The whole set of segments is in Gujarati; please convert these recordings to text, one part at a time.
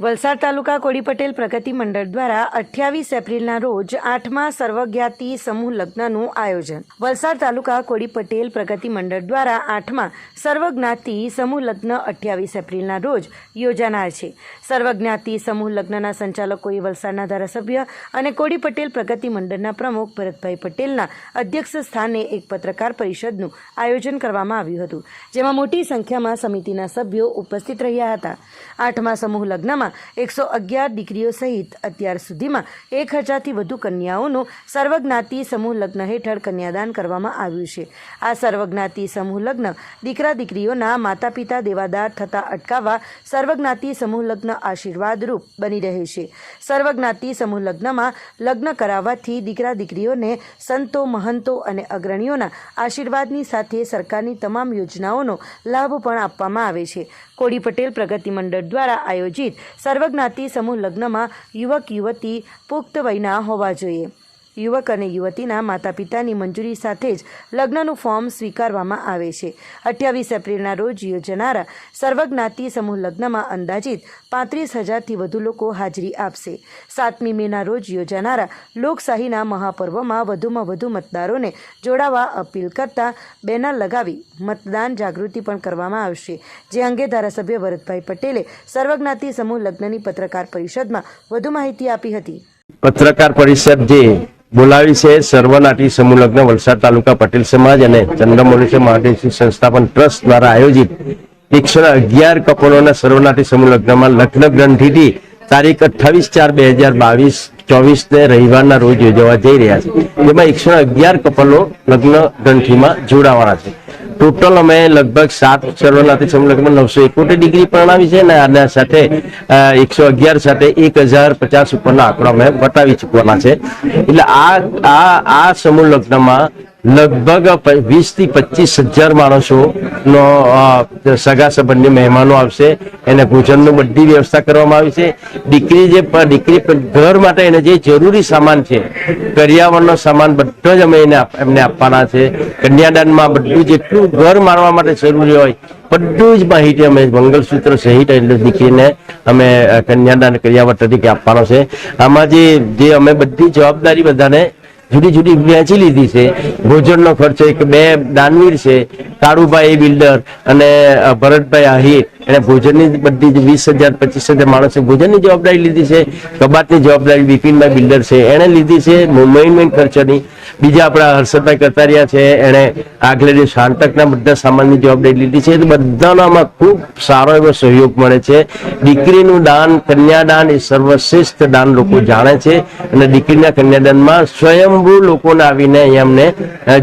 વલસાડ તાલુકા કોડી પટેલ પ્રગતિ મંડળ દ્વારા 28 એપ્રિલના રોજ 8મા સર્વજ્ઞાતિ સમૂહ લગ્નનું આયોજન। વલસાડ તાલુકા કોડી પટેલ પ્રગતિ મંડળ દ્વારા 8મા સર્વજ્ઞાતિ સમૂહ લગ્ન 28 એપ્રિલના રોજ યોજાનાર છે। સર્વજ્ઞાતિ સમૂહ લગ્નના સંચાલકોએ વલસાડના ધારાસભ્ય અને કોડી પટેલ પ્રગતિ મંડળના પ્રમુખ ભરતભાઈ પટેલના અધ્યક્ષ સ્થાને એક પત્રકાર પરિષદનું આયોજન કરવામાં આવ્યું હતું, જેમાં મોટી સંખ્યામાં સમિતિના સભ્યો ઉપસ્થિત રહ્યા હતા। 8મા સમૂહ લગ્નમાં 111 દીકરીઓ સહિત અત્યાર સુધીમાં 1000થી વધુ કન્યાઓનું સર્વજ્ઞાતિ સમૂહ લગ્ન હેઠળ કન્યાદાન કરવામાં આવ્યું છે। આ સર્વજ્ઞાતિ સમૂહ લગ્ન દીકરા દીકરીઓના માતા પિતા દેવાદાર થતા અટકાવવા સર્વજ્ઞાતિ સમૂહ લગ્ન આશીર્વાદરૂપ બની રહે છે। સર્વજ્ઞાતિ સમૂહ લગ્નમાં લગ્ન કરાવવાથી દીકરા દીકરીઓને સંતો મહંતો અને અગ્રણીઓના આશીર્વાદની સાથે સરકારની તમામ યોજનાઓનો લાભ પણ આપવામાં આવે છે। કોડી પટેલ પ્રગતિ મંડળ દ્વારા આયોજિત સર્વજ્ઞાતિ સમૂહ લગ્નમાં યુવક યુવતી પુખ્ત વયના હોવા જોઈએ। યુવક અને યુવતીના માતા પિતાની મંજૂરી સાથે જ લગ્નનું ફોર્મ સ્વીકારવામાં આવે છે। 28 એપ્રિલના રોજ યોજાનારા સર્વજ્ઞાતિ સમૂહ લગ્નમાં અંદાજિત 35,000થી વધુ લોકો હાજરી આપશે। 7મી મેના રોજ યોજાનારા લોકશાહીના મહાપર્વમાં વધુમાં વધુ મતદારોને જોડાવા અપીલ કરતા બેનર લગાવી મતદાન જાગૃતિ પણ કરવામાં આવશે, જે અંગે ધારાસભ્ય ભરતભાઈ પટેલે સર્વજ્ઞાતિ સમૂહ લગ્નની પત્રકાર પરિષદમાં વધુ માહિતી આપી હતી। પત્રકાર પરિષદ જે બોલાવી છે સર્વનાટી સમૂહ લગ્ન વલસાડ તાલુકા પટેલ સમાજ અને ચંદ્રમૌલી મહાદેવ સંસ્થાપન ટ્રસ્ટ દ્વારા આયોજિત 111 કપલોના સર્વનાટી સમૂહ લગ્નમાં લગ્ન ગ્રંથિથી તારીખ 28/4/2022 24 રવિવારના રોજ યોજવા જઈ રહ્યા છે। જેમાં 111 કપલો લગ્ન ગ્રંથિમાં જોડાવાના છે। ટોટલ અમે લગભગ 7 સર્વનાટી સમૂહ લગ્નમાં 971 ડિગ્રી પરણાવી છે અને આના સાથે 111 સાથે 1050 ઉપરના આંકડા અમે બતાવી ચૂકવાના છે। એટલે આ સમૂહ લગ્નમાં લગભગ 20 થી 25,000 માણસોનો સગા સંબંધી મહેમાનો આવશે। એને ભોજનની બધી વ્યવસ્થા કરવામાં આવી છે। દીકરી ઘર માટે એને જે જરૂરી સામાન છે, કરિયાવરનો સામાન બધો જ અમે એમને આપવાના છે। કન્યાદાનમાં બધું જેટલું ઘર મારવા માટે જરૂરી હોય બધું જ માહિતી અમે મંગલસૂત્ર સહિત એટલે દીકરીને અમે કન્યાદાન કરિયાવર તરીકે આપવાનો છે। આમાં જે અમે બધી જવાબદારી બધાને જુદી જુદી વહેંચી લીધી છે। ભોજનનો ખર્ચો એક 2 દાનવીર છે, કાળુભાઈ બિલ્ડર અને ભરતભાઈ આહિર, એને ભોજનની બધી 20,000 25,000 માણસે ભોજનની જવાબદારી લીધી છે। કબાટની જવાબદારી બિપિનભાઈ બિલ્ડર છે એણે લીધી છે। મેઇન ખર્ચની બીજા આપણા હર્ષદભાઈ કતારિયા છે, એણે આગળ શાંતકના બધા સામાનની જવાબદારી લીધી છે। તો બધાનો આમાં ખૂબ સારો એવો સહયોગ મળે છે। દીકરીનું દાન, કન્યાદાન એ સર્વશ્રેષ્ઠ દાન લોકો જાણે છે અને દીકરીના કન્યાદાનમાં સ્વયંભૂ લોકોને આવીને અહીંયા અમને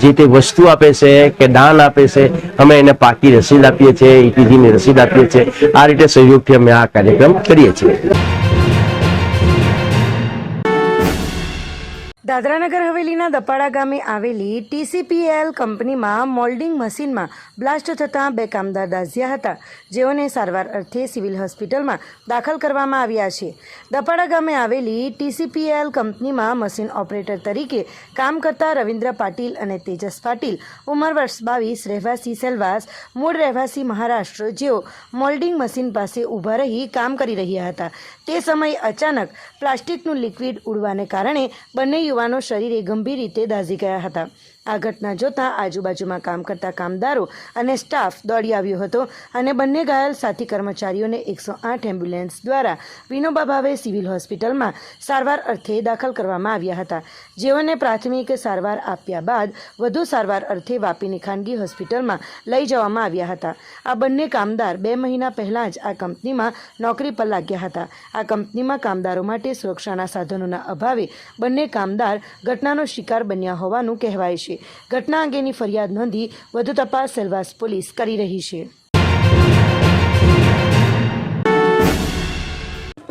જે તે વસ્તુ આપે છે કે દાન આપે છે, અમે એને પાકી રસીદ આપીએ છીએ, ETGની રસીદ આપીએ છીએ। આ રીતે સહયોગથી અમે આ કાર્યક્રમ કરીએ છીએ। દાદરાનગર હવેલીના દપાડા ગામે આવેલી TCPL કંપનીમાં મોલ્ડિંગ મશીનમાં બ્લાસ્ટ થતાં 2 કામદાર દાઝ્યા હતા, જેઓને સારવાર અર્થે સિવિલ હોસ્પિટલમાં દાખલ કરવામાં આવ્યા છે। દપાડા ગામે આવેલી TCPL કંપનીમાં મશીન ઓપરેટર તરીકે કામ કરતા રવિન્દ્ર પાટીલ અને તેજસ પાટીલ, ઉંમર વર્ષ 22, રહેવાસી સેલવાસ, મૂળ રહેવાસી મહારાષ્ટ્ર, જેઓ મોલ્ડિંગ મશીન પાસે ઊભા રહી કામ કરી રહ્યા હતા। તે સમયે અચાનક પ્લાસ્ટિકનું લિક્વિડ ઉડવાને કારણે બંને યુવાનો શરીરે ગંભીર રીતે દાઝી ગયા હતા। આ ઘટના જોતાં આજુબાજુમાં કામ કરતા કામદારો અને સ્ટાફ દોડી આવ્યો હતો અને બંને ઘાયલ સાથી કર્મચારીઓને 108 એમ્બ્યુલન્સ દ્વારા વિનોબા ભાવે સિવિલ હોસ્પિટલમાં સારવાર અર્થે દાખલ કરવામાં આવ્યા હતા, જેઓને પ્રાથમિક સારવાર આપ્યા બાદ વધુ સારવાર અર્થે વાપીની ખાનગી હોસ્પિટલમાં લઈ જવામાં આવ્યા હતા। આ બંને કામદાર 2 મહિના પહેલાં જ આ કંપનીમાં નોકરી પર લાગ્યા હતા। આ કંપનીમાં કામદારો માટે સુરક્ષાના સાધનોના અભાવે બંને કામદાર ઘટનાનો શિકાર બન્યા હોવાનું કહેવાય છે। ઘટના અંગેની ફરિયાદ નોંધી વધુ તપાસ સેલવાસ પોલીસ કરી રહી છે।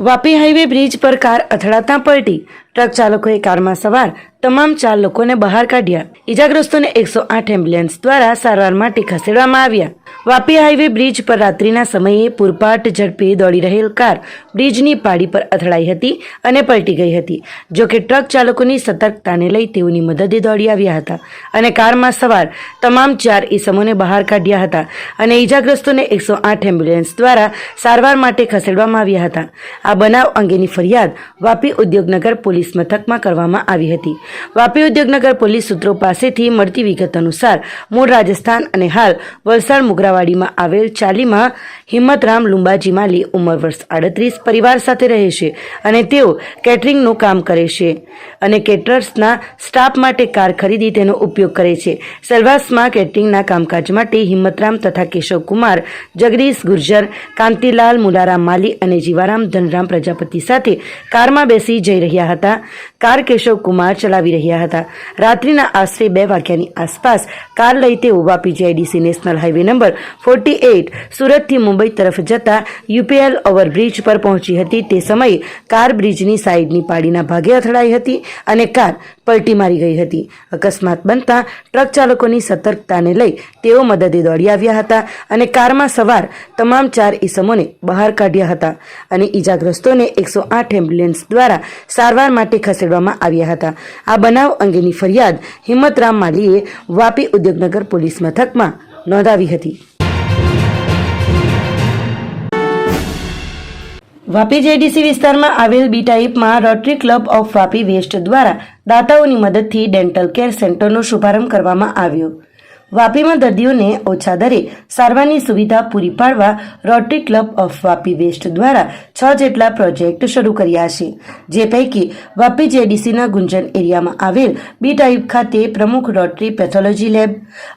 વાપી હાઈવે બ્રિજ પર કાર અથડાતાં પલટી, ટ્રક ચાલકોએ કારમાં સવાર તમામ 4 લોકોને બહાર કાઢ્યા. ઇજાગ્રસ્તોને 108 એમ્બ્યુલન્સ દ્વારા સારવાર માટે ખસેડવામાં આવ્યા. વાપી હાઈવે બ્રિજ પર રાત્રિના સમયે પૂરપાટ ઝડપે દોડી રહેલ કાર બ્રિજની પાળી પર અથડાઈ હતી અને પલટી ગઈ હતી. જોકે ટ્રક ચાલકોની સતર્કતાને લઈ તેઓની મદદે દોડી આવ્યા હતા અને કારમાં સવાર તમામ 4 ઈસમોને બહાર કાઢ્યા હતા અને ઇજાગ્રસ્તોને 108 એમ્બ્યુલન્સ દ્વારા સારવાર માટે ખસેડવામાં આવ્યા હતા. આ બનાવ અંગેની ફરિયાદ વાપી ઉદ્યોગનગર પોલીસ મથકમાં કરવામાં આવી હતી. વાપી ઉદ્યોગનગર પોલીસ સૂત્રો પાસેથી મળતી વિગત અનુસાર મૂળ રાજસ્થાન અને હાલ વલસાડ મુગરાવાડીમાં આવેલ ચાલીમાં હિંમતરામ લુંબાજી માલી ઉંમર વર્ષ 38 પરિવાર સાથે રહે છે અને તેઓ કેટરિંગનું કામ કરે છે અને કેટરર્સના સ્ટાફ માટે કાર ખરીદી તેનો ઉપયોગ કરે છે. સેલવાસમાં કેટરિંગના કામકાજ માટે હિંમતરામ તથા કેશવકુમાર જગદીશ ગુર્જર, કાંતિલાલ મુલારામ માલી અને જીવારામ ધનરામ પ્રજાપતિ સાથે કારમાં બેસી જઈ રહ્યા હતા. કાર કેશવકુમાર ચલાવી રહ્યા હતા. રાત્રિના આશરે 2 વાગ્યાની આસપાસ કાર લઈ તેઓ Vapi GIDC national highway number 48 સુરતથી મુંબઈ તરફ જતા યુપીએલ ઓવરબ્રિજ પર પહોંચી હતી. તે સમયે કાર બ્રિજની સાઈડની પાળીના ભાગે અથડાઈ હતી અને કાર પલટી મારી ગઈ હતી. અકસ્માત બનતા ટ્રક ચાલકોની સતર્કતાને લઈ તેઓ મદદે દોડી આવ્યા હતા અને કારમાં સવાર તમામ 4 ઈસમોને બહાર કાઢ્યા હતા અને ઈજાગ્રસ્તોને 108 એમ્બ્યુલન્સ દ્વારા સારવાર માટે ખસેડવામાં આવ્યા હતા. આ બનાવ અંગેની ફરિયાદ હિંમતરામ માલીએ વાપી ઉદ્યોગનગર પોલીસ મથકમાં નોંધાવી હતી. વાપી જેડીસી વિસ્તારમાં આવેલ બી ટાઈપમાં Rotary Club of Vapi West દ્વારા દાતાઓની મદદથી ડેન્ટલ કેર સેન્ટરનો શુભારંભ કરવામાં આવ્યો. વાપીમાં દર્દીઓને ઓછા દરે સારવારની સુવિધા પૂરી પાડવા Rotary Club of Vapi West દ્વારા 6 જેટલા પ્રોજેક્ટ શરૂ કર્યા છે. જે પૈકી વાપી જેડીસીના ગુંજન એરિયામાં આવેલ બી ટાઈપ ખાતે Pramukh Rotary pathology lab,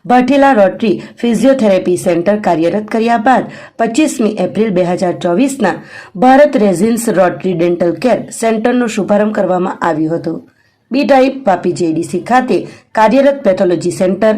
Bhathela Rotary physiotherapy centre કાર્યરત કર્યા બાદ 25મી એપ્રિલ 2024ના Bharat Resins Rotary dental care સેન્ટરનો શુભારંભ કરવામાં આવ્યો હતો. બી ટાઈપ વાપી જેડીસી ખાતે કાર્યરત પેથોલોજી સેન્ટર,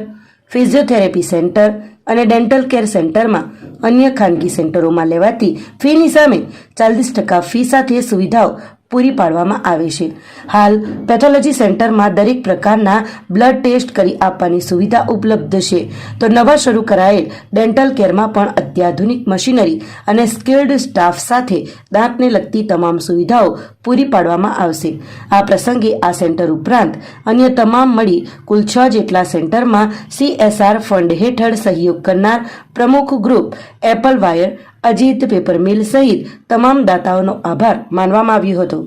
ફિઝિયોથેરાપી સેન્ટર અને ડેન્ટલ કેર સેન્ટરમાં અન્ય ખાનગી સેન્ટરોમાં લેવાતી ફીની સામે 40% ફી સાથે સુવિધાઓ પૂરી પાડવામાં આવે છે. હાલ પેથોલોજી સેન્ટરમાં દરેક પ્રકારના બ્લડ ટેસ્ટ કરી આપવાની સુવિધા ઉપલબ્ધ છે, તો નવા શરૂ કરાયેલ ડેન્ટલ કેરમાં પણ અત્યાધુનિક મશીનરી અને સ્કિલ્ડ સ્ટાફ સાથે દાંતને લગતી તમામ સુવિધાઓ પૂરી પાડવામાં આવશે. આ પ્રસંગે આ સેન્ટર ઉપરાંત અન્ય તમામ મળી કુલ 6 જેટલા સેન્ટરમાં CSR ફંડ હેઠળ સહયોગ કરનાર Pramukh Group Apple Wire, Ajit Paper Mill સહિત તમામ દાતાઓનો આભાર માનવામાં આવ્યો હતો.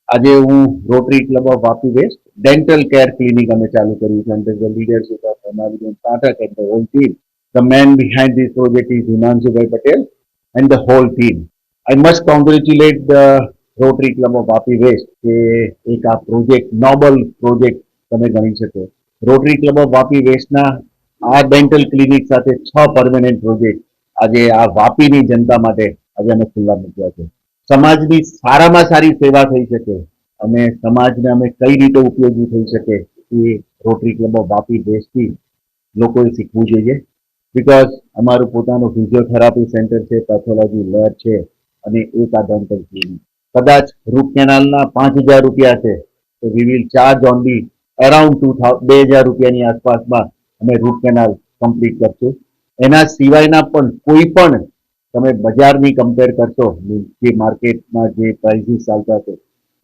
આજે હું Rotary Club of Vapi West dental care clinic અમે ચાલુ કર્યું છે અંડર ધ લીડરશિપ ઓફ અમારી Pathak and the whole team. The man behind this project is Himanshubhai Patel and the whole team. I must congratulate the Rotary Club of Vapi West કે એક આ પ્રોજેક્ટ નોબલ પ્રોજેક્ટ તમે ગણી શકો. રોટરી ક્લબ ઓફ વાપી વેસ્ટના આ ડેન્ટલ ક્લિનિક સાથે 6 પરમેનન્ટ પ્રોજેક્ટ આજે આ વાપીની જનતા માટે આજે અમે ખુલ્લા મૂક્યા છે. સમાજની સારામાં સારી સેવા થઈ શકે અને સમાજને અમે કઈ રીતે ઉપયોગી થઈ શકે એ રોટરી ક્લબ ઓફ વાપી વેસ્ટથી લોકોએ શીખવું જોઈએ. બીકોઝ અમારું પોતાનું ફિઝિયોથેરાપી સેન્ટર છે, પેથોલોજી લેબ છે અને એક આ ડેન્ટલ ક્લિનિક. કદાચ રૂટ કેનાલના 5000 રૂપિયા છે તો we will charge only around 2000 રૂપિયાની આસપાસમાં અમે રૂટ કેનાલ કમ્પ્લીટ કરશું. એના સિવાયના પણ કોઈ પણ તમે બજારની કમ્પેર કરશો, જે માર્કેટમાં જે પ્રાઇસીસ ચાલતા છે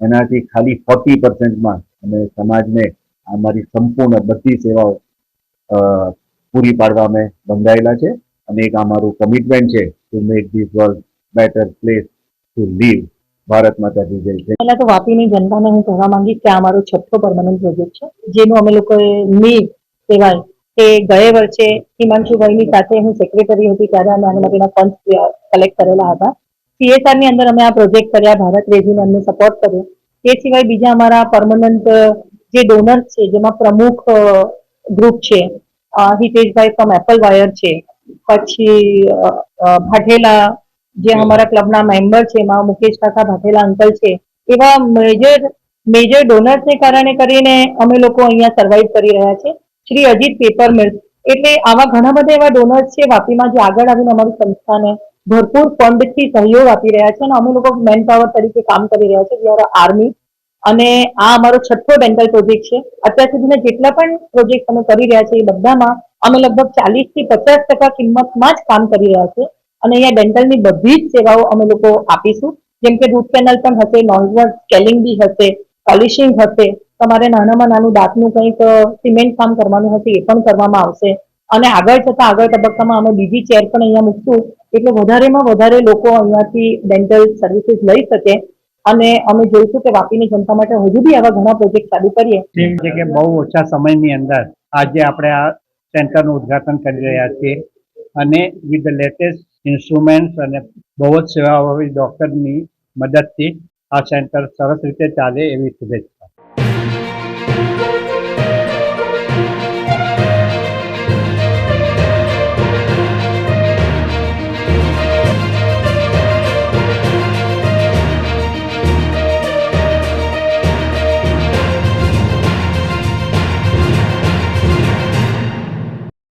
એનાથી ખાલી 40%માં અમે સમાજને અમારી સંપૂર્ણ બધી સેવાઓ પૂરી પાડવા અમે બંધાયેલા છે અને એક અમારું કમિટમેન્ટ છે to make this world better place to leave. Bharat માતા કી જય. પહેલા તો વાપીની જનતાને હું કહેવા માંગીશ કે આ અમારો 6થો પરમનન્ટ પ્રોજેક્ટ છે, જેનું અમે લોકોએ નીવ કહેવાય કે ગયા વર્ષે હિમાંશુભાઈની સાથે હું સેક્રેટરી હતી ત્યારે અમે આના માટેના ફંડ કલેક્ટ કરેલા હતા. CSR ની અંદર અમે આ પ્રોજેક્ટ કર્યા, ભારત રેજીને અમને સપોર્ટ કર્યો. તે સિવાય બીજા અમારા પરમનન્ટ જે ડોનર્સ છે જેમાં પ્રમુખ ગ્રુપ છે હિતેશભાઈ ફ્રોમ એપલ વાયર છે, પછી ભાઠેલા જે અમારા ક્લબના મેમ્બર છે એમાં મુકેશ કાકા ભાઠેલા અંકલ છે. એવા મેજર ડોનર્સને કારણે કરીને અમે લોકો અહીંયા સર્વાઈવ કરી રહ્યા છે. શ્રી અજીત પેપર મિલ, એટલે આવા ઘણા બધા એવા ડોનર્સ છે વાપીમાં જે આગળ આવીને અમારી સંસ્થાને ભરપૂર ફંડથી સહયોગ આપી રહ્યા છે અને અમે લોકો મેન પાવર તરીકે કામ કરી રહ્યા છે. વી આર આર્મી અને આ અમારો 6થો ડેન્ટલ પ્રોજેક્ટ છે. અત્યાર સુધીના જેટલા પણ પ્રોજેક્ટ અમે કરી રહ્યા છીએ એ બધામાં અમે લગભગ 40 થી 50% કિંમતમાં જ કામ કરી રહ્યા છીએ અને અહીંયા ડેન્ટલની બધી જ સેવાઓ અમે લોકો આપીશું. જેમ કે રૂટ કેનલ પણ હશે, નોઝલ સ્કેલિંગ બી હશે, પોલિશિંગ હશે, તમારે નાનામાં નાનું દાંતનું કંઈક સિમેન્ટ કામ કરવાનું હશે એ પણ કરવામાં આવશે અને આગળ તબક્કામાં અમે બીજી ચેર પણ અહીંયા મૂકશું એટલે વધારેમાં વધારે લોકો અહીંયાથી ડેન્ટલ સર્વિસીસ લઈ શકે અને અમે જોઈશું કે વાપીની જનતા માટે હજુ બી આવા ઘણા પ્રોજેક્ટ ચાલુ કરીએ. જેમ છે કે બહુ ઓછા સમયની અંદર આજે આપણે આ સેન્ટરનું ઉદ્ઘાટન કરી રહ્યા છીએ અને વિથ ધ લેટેસ્ટ ઇન્સ્ટ્રુમેન્ટ્સ અને બહુ જ સેવાભાવી ડૉક્ટરની મદદથી આ સેન્ટર સરસ રીતે ચાલે એવી શુભેચ્છા.